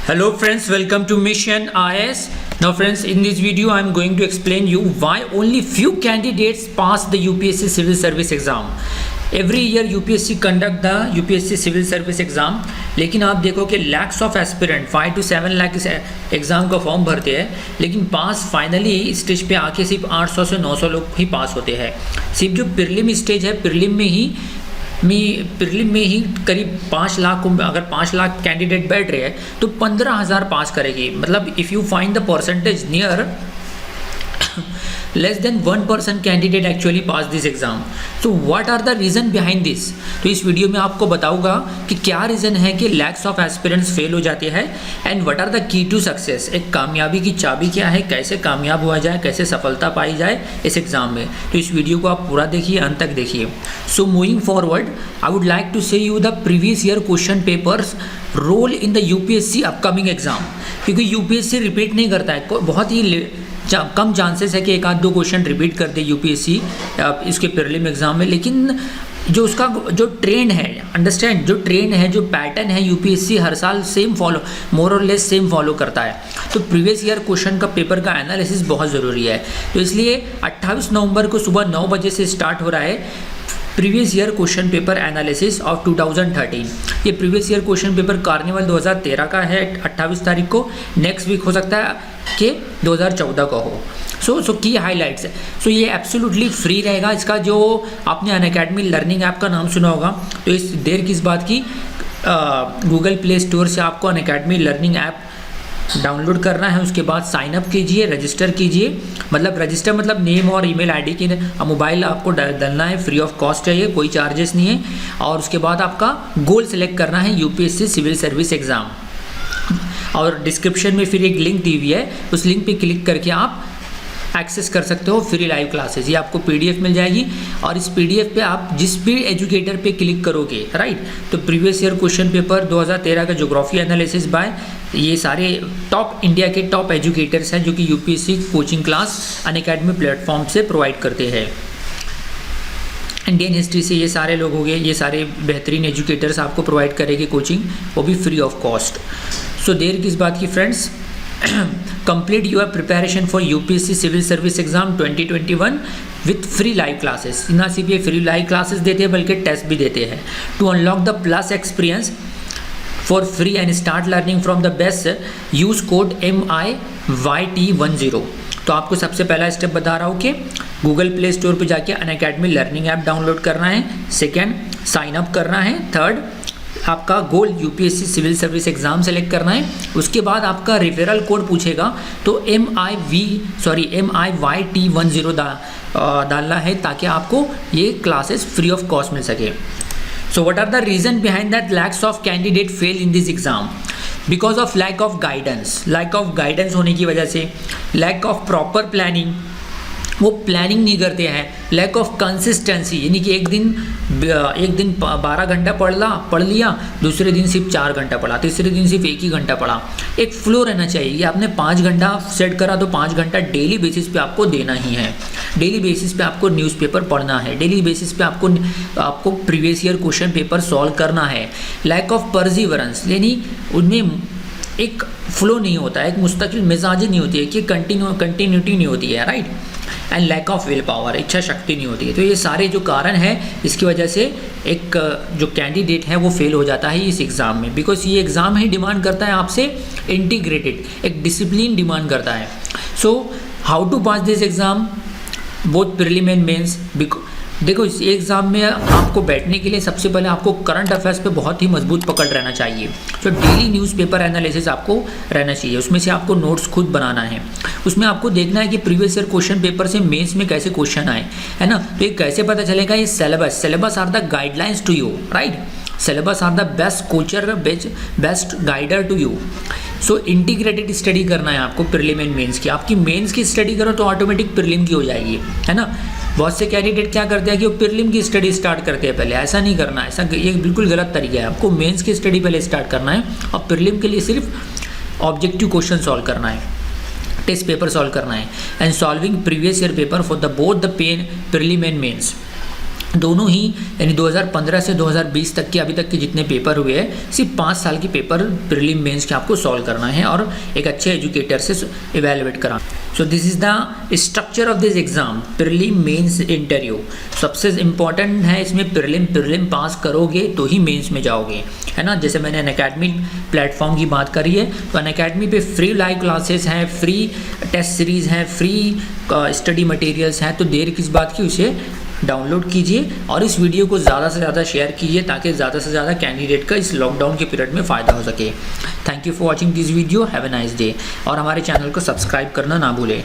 Hello friends, welcome to Mission IS. Now friends, in this video I am going to explain you why only few candidates pass the UPSC Civil Service exam. Every year UPSC conduct the UPSC Civil Service exam, लेकिन आप देखो कि lakhs of aspirant 5 to 7 lakh इस exam का form भरते हैं, लेकिन पास finally stage पे आके सिर्फ 800 से 900 लोग ही पास होते हैं। सिर्फ जो प्रीलिम स्टेज है, प्रीलिम में ही करीब 5 लाख को, अगर 5 लाख कैंडिडेट बैठ रहे हैं तो 15,000 पास करेगी। मतलब if you find the percentage near less than 1% candidate actually pass this exam. So what are the reason behind this? तो इस वीडियो में आपको बताऊंगा कि क्या रीज़न है कि लैक्स ऑफ एस्पिरेंट्स फेल हो जाते हैं and what are the key to success. एक कामयाबी की चाबी क्या है, कैसे कामयाब हुआ जाए, कैसे सफलता पाई जाए इस एग्ज़ाम में। तो इस वीडियो को आप पूरा देखिए, अंत तक देखिए। So moving forward, I would like to say you the previous year question papers role in the UPSC upcoming exam, क्योंकि यूपीएससी रिपीट नहीं करता है, बहुत ही कम चांसेस है कि एक आध दो क्वेश्चन रिपीट कर दे यूपीएससी इसके प्रीलिम एग्जाम में। लेकिन जो उसका जो ट्रेंड है, अंडरस्टैंड, जो ट्रेंड है, जो पैटर्न है, यूपीएससी हर साल सेम फॉलो, मोर और लेस सेम फॉलो करता है। तो प्रीवियस ईयर क्वेश्चन का पेपर का एनालिसिस बहुत ज़रूरी है। तो इसलिए 28 नवंबर को सुबह 9 बजे से स्टार्ट हो रहा है previous year question paper analysis of 2013। ये previous year question paper carnival 2013 का है 28 तारीख को। नेक्स्ट वीक हो सकता है कि 2014 का हो। सो की हाईलाइट्स है। सो ये एब्सोल्युटली फ्री रहेगा। इसका जो आपने अनअकैडमी लर्निंग ऐप का नाम सुना होगा, तो इस देर किस बात की, गूगल प्ले स्टोर से आपको अनअकैडमी लर्निंग ऐप डाउनलोड करना है। उसके बाद साइन अप कीजिए, रजिस्टर कीजिए। मतलब रजिस्टर मतलब नेम और ईमेल आईडी की मोबाइल आपको डालना है, फ्री ऑफ कॉस्ट है, ये कोई चार्जेस नहीं है। और उसके बाद आपका गोल सेलेक्ट करना है यूपीएससी सिविल सर्विस एग्ज़ाम। और डिस्क्रिप्शन में फिर एक लिंक दी हुई है, उस लिंक पे क्लिक करके आप एक्सेस कर सकते हो फ्री लाइव क्लासेस। ये आपको पीडीएफ मिल जाएगी और इस पीडीएफ पे आप जिस भी एजुकेटर पे क्लिक करोगे, राइट, तो प्रीवियस ईयर क्वेश्चन पेपर 2013 का ज्योग्राफी एनालिसिस बाय ये सारे टॉप इंडिया के टॉप एजुकेटर्स हैं जो कि UPSC coaching class Unacademy platform से प्रोवाइड करते हैं। इंडियन हिस्ट्री से ये सारे लोग हो गए, ये सारे बेहतरीन एजुकेटर्स आपको प्रोवाइड करेंगे कोचिंग, वो भी फ्री ऑफ कॉस्ट। सो देर किस बात की friends, complete your preparation for UPSC civil service exam 2021 with free live classes. ना सिर्फ ये फ्री लाइव क्लासेस देते हैं बल्कि टेस्ट भी देते हैं। To unlock the plus experience for free and start learning from the best, use code MIYT10। तो आपको सबसे पहला स्टेप बता रहा हूँ कि गूगल प्ले स्टोर पे जाके अनअकैडमी लर्निंग ऐप डाउनलोड करना है। सेकेंड, साइन अप करना है। थर्ड, आपका goal UPSC civil service exam select करना है। उसके बाद आपका रेफरल कोड पूछेगा, तो MIYT10 डालना है ताकि आपको ये क्लासेस फ्री ऑफ कॉस्ट मिल सके। So what are the reason behind that lacks of candidate fail in this exam? Because of lack of guidance. Lack of guidance होने की वजह से, लैक ऑफ प्रॉपर प्लानिंग, वो प्लानिंग नहीं करते हैं। लैक ऑफ कंसिस्टेंसी, यानी कि एक दिन 12 घंटा पढ़ लिया, दूसरे दिन सिर्फ 4 घंटा पढ़ा, तीसरे दिन सिर्फ 1 ही घंटा पढ़ा। एक फ्लो रहना चाहिए कि आपने 5 घंटा सेट करा तो 5 घंटा डेली बेसिस पे आपको देना ही है। डेली बेसिस पे आपको न्यूज़पेपर पढ़ना है, डेली बेसिस पे आपको previous year question paper solve करना है। लैक ऑफ परसिवरेंस, यानी उनमें एक फ्लो नहीं होता है, एक मुस्तकिल मिजाज नहीं होती है, कि कंटिन्यूटी नहीं होती है, right. And lack of will power, इच्छा शक्ति नहीं होती है। तो ये सारे जो कारण हैं, इसकी वजह से एक जो कैंडिडेट है वो फेल हो जाता है इस एग्ज़ाम में। बिकॉज ये एग्ज़ाम ही डिमांड करता है आपसे इंटीग्रेटेड, एक डिसिप्लिन डिमांड करता है। So how to pass this exam, both prelim and mains. देखो, इस एग्ज़ाम में आपको बैठने के लिए सबसे पहले आपको करंट अफेयर्स पे बहुत ही मजबूत पकड़ रहना चाहिए। तो डेली न्यूज़पेपर एनालिसिस आपको रहना चाहिए, उसमें से आपको नोट्स खुद बनाना है। उसमें आपको देखना है कि प्रीवियस ईयर क्वेश्चन पेपर से मेंस में कैसे क्वेश्चन आए, है ना। तो ये कैसे पता चलेगा, ये syllabus are the guidelines to you, right. Syllabus are the best coacher, best guider to you. So integrated study करना है आपको प्रीलिम एंड मेंस की। आपकी मेंस की स्टडी करो तो ऑटोमेटिक प्रीलिम की हो जाएगी, है ना। बहुत से कैंडिडेट क्या करते हैं कि वो प्रीलिम की स्टडी स्टार्ट करते हैं पहले। ऐसा नहीं करना है, ऐसा ये बिल्कुल गलत तरीका है। आपको मेंस की स्टडी पहले स्टार्ट करना है और प्रीलिम के लिए सिर्फ ऑब्जेक्टिव क्वेश्चन सॉल्व करना है, टेस्ट पेपर सॉल्व करना है। And solving previous year paper for the both the prelim and mains. दोनों ही यानी 2015 से 2020 तक के अभी तक के जितने पेपर हुए हैं, सिर्फ 5 साल के पेपर प्रीलिम मेंस के आपको सॉल्व करना है और एक अच्छे एजुकेटर से इवेलुएट कराना। So this is the structure of this exam, prelim mains interview. सबसे इम्पॉर्टेंट है इसमें प्रीलिम पास करोगे तो ही मेंस में जाओगे, है ना। जैसे मैंने अनअकैडमी प्लेटफॉर्म की बात करी है, तो अनअकैडमी पे फ्री लाइव क्लासेस हैं, फ्री टेस्ट सीरीज़ हैं, फ्री स्टडी मटेरियल्स हैं। तो देर किस बात की, उसे डाउनलोड कीजिए और इस वीडियो को ज़्यादा से ज़्यादा शेयर कीजिए ताकि ज़्यादा से ज़्यादा कैंडिडेट का इस लॉकडाउन के पीरियड में फ़ायदा हो सके। Thank you for watching this video, have a nice day. और हमारे चैनल को सब्सक्राइब करना ना भूलें।